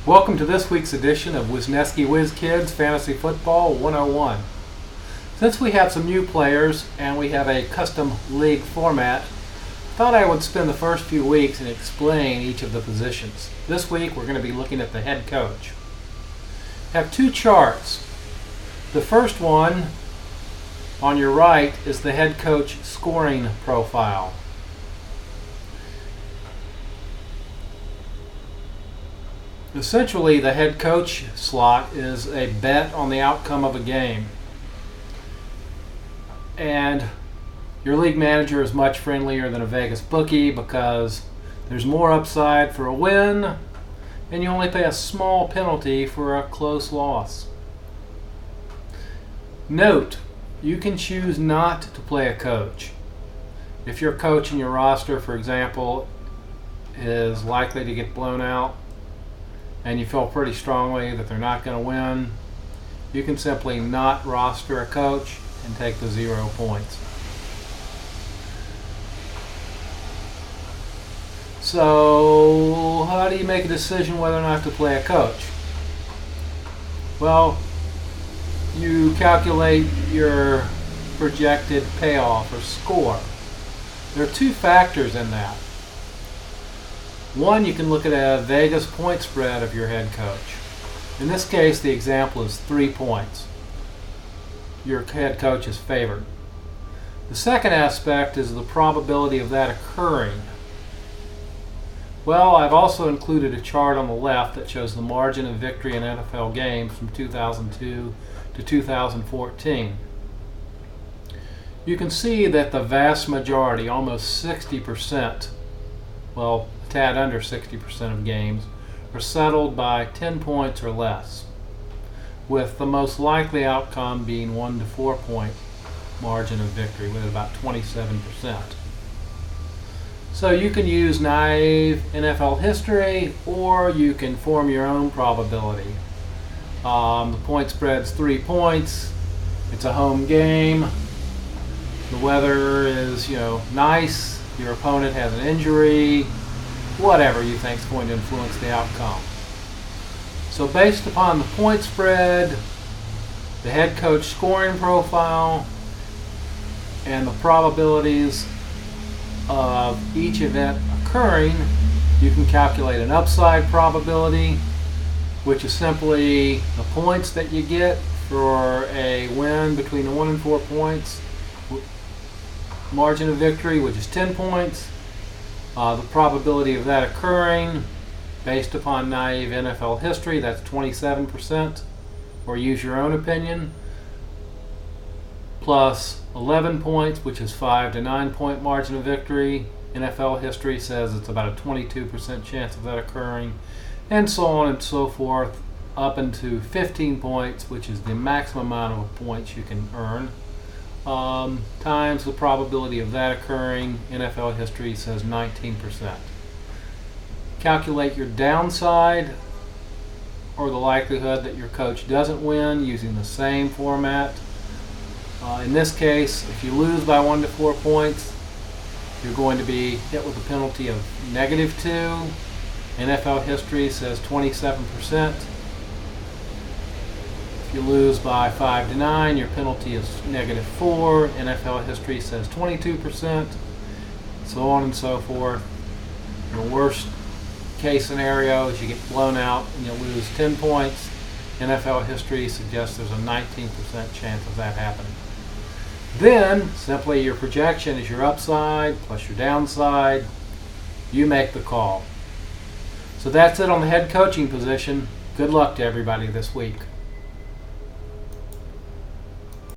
Welcome to this week's edition of Wisneski Whiz Kids Fantasy Football 101. Since we have some new players and we have a custom league format, I thought I would spend the first few weeks and explain each of the positions. This week we're going to be looking at the head coach. I have two charts. The first one on your right is the head coach scoring profile. Essentially, the head coach slot is a bet on the outcome of a game. And your league manager is much friendlier than a Vegas bookie because there's more upside for a win and you only pay a small penalty for a close loss. Note, you can choose not to play a coach. If your coach in your roster, for example, is likely to get blown out, and you feel pretty strongly that they're not going to win, you can simply not roster a coach and take the 0 points. So, how do you make a decision whether or not to play a coach? Well, you calculate your projected payoff or score. There are two factors in that. One, you can look at a Vegas point spread of your head coach. In this case, the example is 3 points. Your head coach is favored. The second aspect is the probability of that occurring. Well, I've also included a chart on the left that shows the margin of victory in NFL games from 2002 to 2014. You can see that the vast majority, almost 60%, well, a tad under 60% of games, are settled by 10 points or less, with the most likely outcome being 1 to 4 point margin of victory with about 27%. So you can use naive NFL history, or you can form your own probability. The point spread's 3 points. It's a home game. The weather is, nice. Your opponent has an injury. Whatever you think is going to influence the outcome. So based upon the point spread, the head coach scoring profile, and the probabilities of each event occurring, you can calculate an upside probability, which is simply the points that you get for a win between the 1 and 4 points, margin of victory, which is 10 points. The probability of that occurring, based upon naive NFL history, that's 27%, or use your own opinion, plus 11 points, which is 5 to 9 point margin of victory. NFL history says it's about a 22% chance of that occurring, and so on and so forth, up into 15 points, which is the maximum amount of points you can earn. Times the probability of that occurring. NFL history says 19%. Calculate your downside, or the likelihood that your coach doesn't win, using the same format. In this case, if you lose by 1 to 4 points, you're going to be hit with a penalty of -2. NFL history says 27%. If you lose by 5 to 9, your penalty is -4. NFL history says 22%, so on and so forth. Your worst case scenario is you get blown out and you lose 10 points. NFL history suggests there's a 19% chance of that happening. Then, simply your projection is your upside plus your downside. You make the call. So that's it on the head coaching position. Good luck to everybody this week.